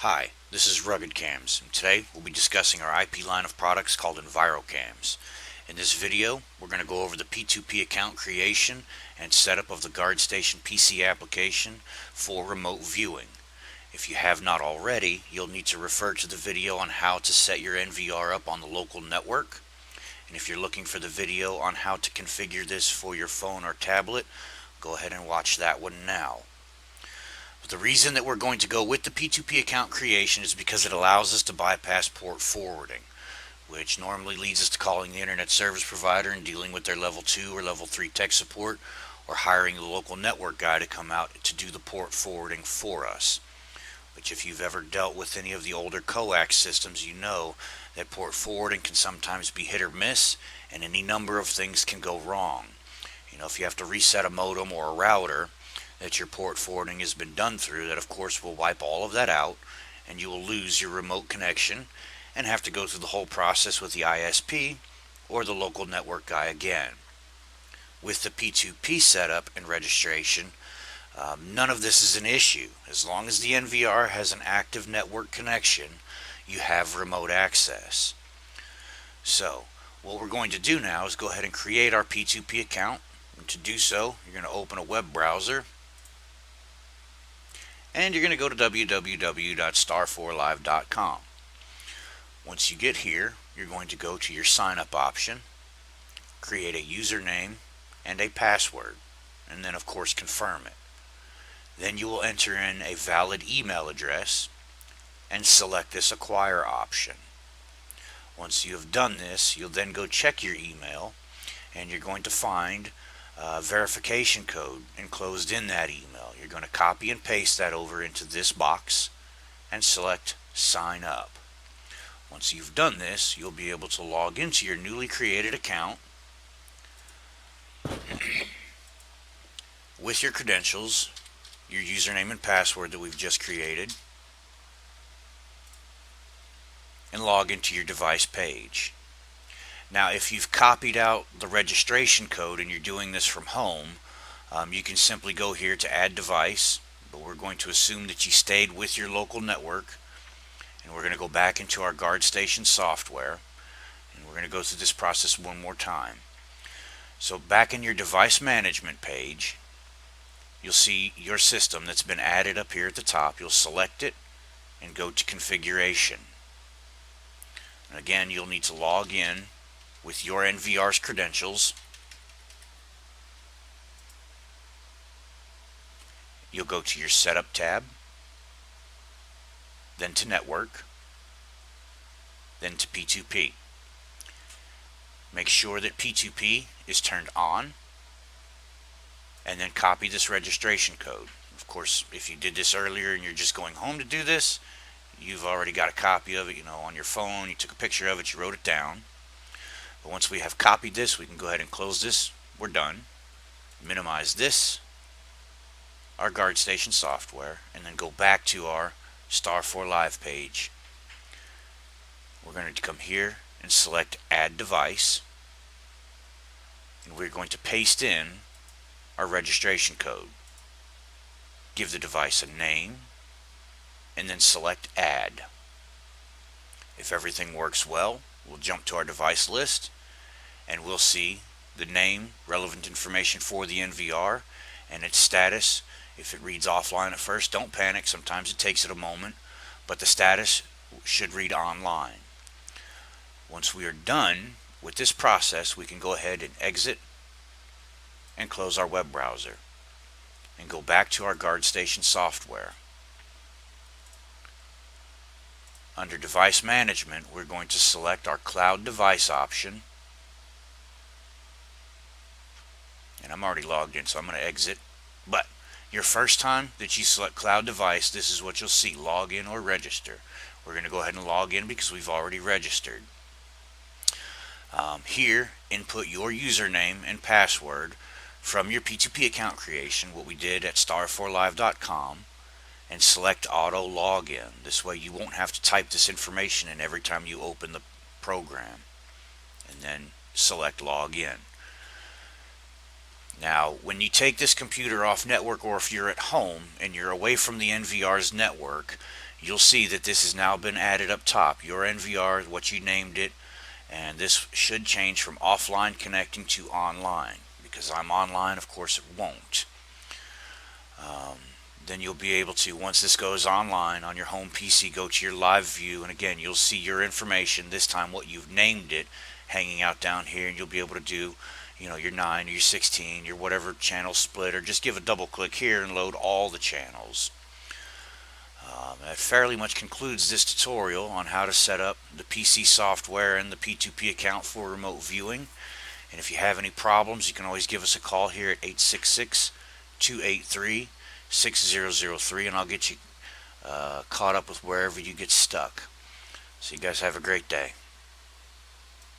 Hi, this is Rugged Cams, and today we'll be discussing our IP line of products called EnviroCams. In this video, we're going to go over the P2P account creation and setup of the GuardStation PC application for remote viewing. If you have not already, you'll need to refer to the video on how to set your NVR up on the local network. And if you're looking for the video on how to configure this for your phone or tablet, go ahead and watch that one now. The reason that we're going to go with the P2P account creation is because it allows us to bypass port forwarding, which normally leads us to calling the internet service provider and dealing with their level 2 or level 3 tech support, or hiring the local network guy to come out to do the port forwarding for us. Which, if you've ever dealt with any of the older coax systems, you know that port forwarding can sometimes be hit or miss, and any number of things can go wrong. If you have to reset a modem or a router that your port forwarding has been done through, that of course will wipe all of that out, and you will lose your remote connection and have to go through the whole process with the ISP or the local network guy again. With the P2P setup and registration, none of this is an issue. As long as the NVR has an active network connection, you have remote access. So what we're going to do now is go ahead and create our P2P account. And to do so, you're going to open a web browser, and you're going to go to www.star4live.com. Once you get here, you're going to go to your sign up option, create a username and a password, and then of course confirm it. Then you will enter in a valid email address and select this acquire option. Once you have done this, you'll then go check your email, and you're going to find verification code enclosed in that email. You're going to copy and paste that over into this box and select sign up. Once you've done this, you'll be able to log into your newly created account with your credentials, your username and password that we've just created, and log into your device page. Now, if you've copied out the registration code and you're doing this from home, you can simply go here to add device, but we're going to assume that you stayed with your local network, and we're going to go back into our GuardStation software, and we're going to go through this process one more time. So back in your device management page, you'll see your system that's been added up here at the top. You'll select it and go to configuration. And again, you'll need to log in with your NVR's credentials. You'll go to your setup tab, then to network, then to P2P. Make sure that P2P is turned on, and then copy this registration code. Of course, if you did this earlier and you're just going home to do this, you've already got a copy of it, on your phone. You took a picture of it, you wrote it down. But once we have copied this, we can go ahead and close this. We're done. Minimize this, our GuardStation software, and then go back to our Star4 Live page. We're going to come here and select Add Device, and we're going to paste in our registration code. Give the device a name, and then select Add. If everything works well, we'll jump to our device list, and we'll see the name, relevant information for the NVR, and its status. If it reads offline at first, don't panic. Sometimes it takes it a moment, but the status should read online. Once we are done with this process, we can go ahead and exit and close our web browser and go back to our GuardStation software. Under Device Management, we're going to select our Cloud Device option. And I'm already logged in, so I'm going to exit. But your first time that you select Cloud Device, this is what you'll see: log in or register. We're going to go ahead and log in because we've already registered. Here, input your username and password from your P2P account creation, what we did at star4live.com, and select auto login. This way you won't have to type this information in every time you open the program. And then select login. Now, when you take this computer off network, or if you're at home and you're away from the NVR's network, you'll see that this has now been added up top. Your NVR is what you named it, and this should change from offline connecting to online. Because I'm online, of course it won't. Then you'll be able to, once this goes online on your home PC, go to your live view, and again you'll see your information, this time what you've named it, hanging out down here, and you'll be able to do, your 9 or your 16, your whatever channel split, or just give a double click here and load all the channels. That fairly much concludes this tutorial on how to set up the PC software and the P2P account for remote viewing. And if you have any problems, you can always give us a call here at 866-283-6003, and I'll get you caught up with wherever you get stuck. So you guys have a great day.